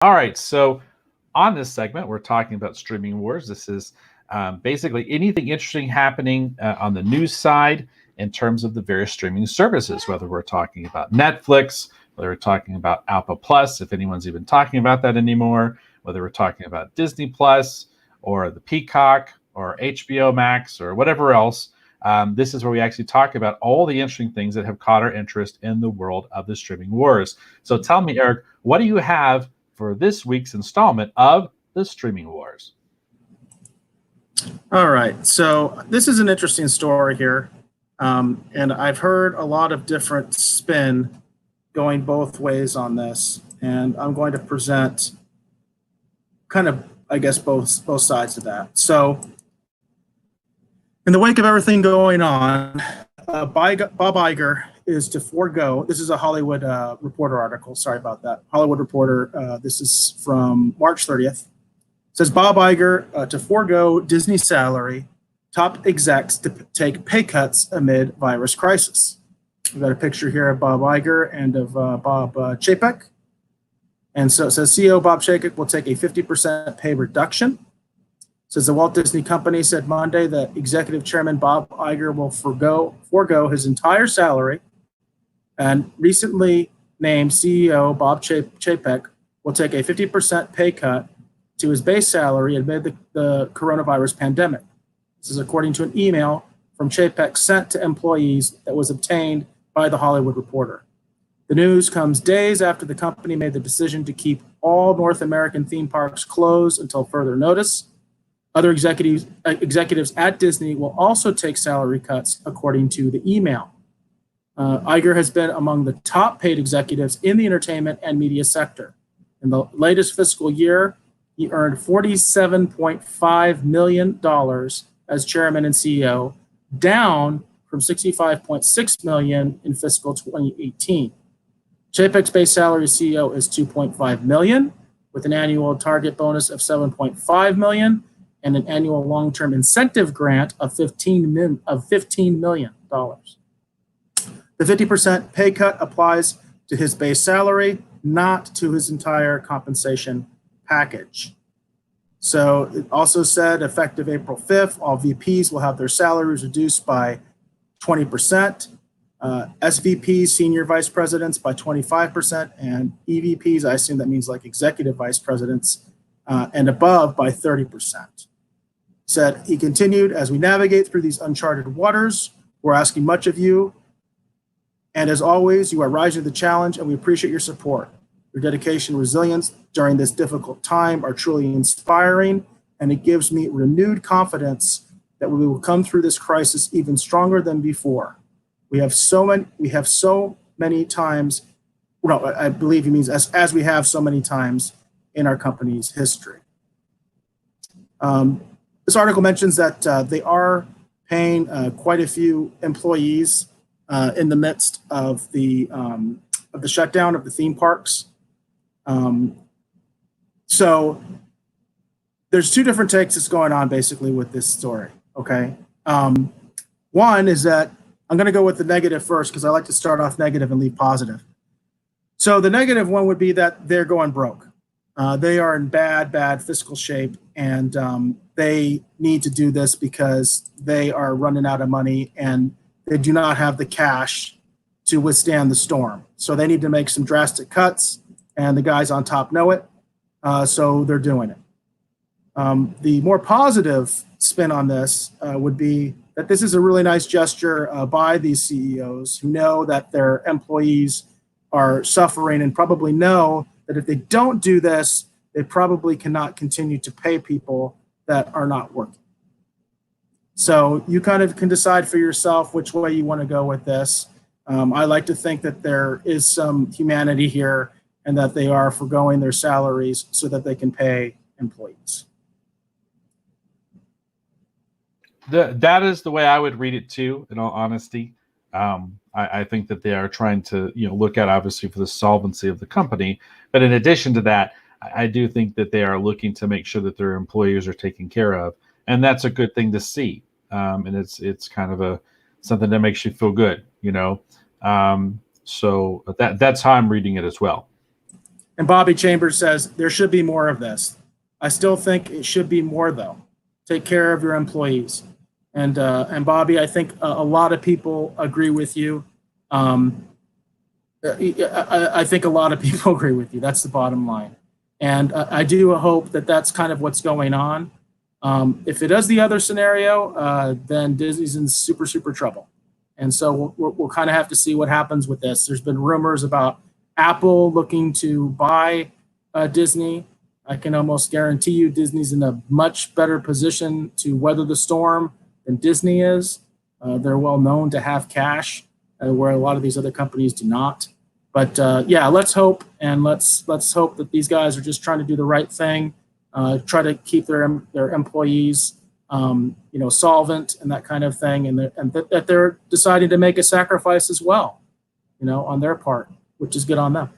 All right, so on this segment, we're talking about streaming wars. This is basically anything interesting happening on the news side in terms of the various streaming services, whether we're talking about Netflix, whether we're talking about Alpha Plus, if anyone's even talking about that anymore, whether we're talking about Disney Plus or the Peacock or HBO Max or whatever else. This is where we actually talk about all the interesting things that have caught our interest in the world of the streaming wars. So tell me, Eric, what do you have for this week's installment of the Streaming Wars? All right, so this is an interesting story here, and I've heard a lot of different spin going both ways on this, and I'm going to present kind of, I guess, both sides of that. So, in the wake of everything going on, Bob Iger is to forego. This is a Hollywood Reporter article. Sorry about that. Hollywood Reporter. This is from March 30th. It says Bob Iger to forego Disney salary, top execs to take pay cuts amid virus crisis. We've got a picture here of Bob Iger and of Bob Chapek. And so it says CEO Bob Chapek will take a 50% pay reduction. It says the Walt Disney Company said Monday that executive chairman Bob Iger will forego his entire salary, and recently named CEO Bob Chapek will take a 50% pay cut to his base salary amid the coronavirus pandemic. This is according to an email from Chapek sent to employees that was obtained by the Hollywood Reporter. The news comes days after the company made the decision to keep all North American theme parks closed until further notice. Other executives at Disney will also take salary cuts, according to the email. Iger has been among the top paid executives in the entertainment and media sector. In the latest fiscal year, he earned $47.5 million as chairman and CEO, down from $65.6 million in fiscal 2018. Chapek's base salary as CEO is $2.5 million, with an annual target bonus of $7.5 million and an annual long-term incentive grant of $15 million. The 50% pay cut applies to his base salary, not to his entire compensation package. So it also said effective April 5th, all VPs will have their salaries reduced by 20%, SVPs, senior vice presidents, by 25%, and EVPs, I assume that means like executive vice presidents, and above by 30%. Said he continued, as we navigate through these uncharted waters, we're asking much of you. And as always, you are rising to the challenge, and we appreciate your support. Your dedication and resilience during this difficult time are truly inspiring, and it gives me renewed confidence that we will come through this crisis even stronger than before. We have so many times, well, I believe he means as we have so many times in our company's history. This article mentions that they are paying quite a few employees in the midst of the shutdown of the theme parks. So there's two different takes that's going on basically with this story. Okay, one is that I'm going to go with the negative first because I like to start off negative and leave positive. So the negative one would be that they're going broke. They are in bad fiscal shape, and they need to do this because they are running out of money and they do not have the cash to withstand the storm. So they need to make some drastic cuts, and the guys on top know it, so they're doing it. The more positive spin on this would be that this is a really nice gesture by these CEOs who know that their employees are suffering and probably know that if they don't do this, they probably cannot continue to pay people that are not working. So you kind of can decide for yourself which way you want to go with this. I like to think that there is some humanity here and that they are foregoing their salaries so that they can pay employees. That is the way I would read it too, in all honesty. I think that they are trying to, look at obviously for the solvency of the company. But in addition to that, I do think that they are looking to make sure that their employees are taken care of. And that's a good thing to see. And it's kind of something that makes you feel good, So that's how I'm reading it as well. And Bobby Chambers says there should be more of this. I still think it should be more, though. Take care of your employees. And Bobby, I think a lot of people agree with you. I think a lot of people agree with you. That's the bottom line. And I do hope that that's kind of what's going on. If it is the other scenario, then Disney's in super, super trouble. And so we'll kind of have to see what happens with this. There's been rumors about Apple looking to buy Disney. I can almost guarantee you Disney's in a much better position to weather the storm than Disney is. They're well known to have cash, where a lot of these other companies do not. But yeah, let's hope, and let's hope that these guys are just trying to do the right thing, try to keep their employees, solvent and that kind of thing, and that they're deciding to make a sacrifice as well, on their part, which is good on them.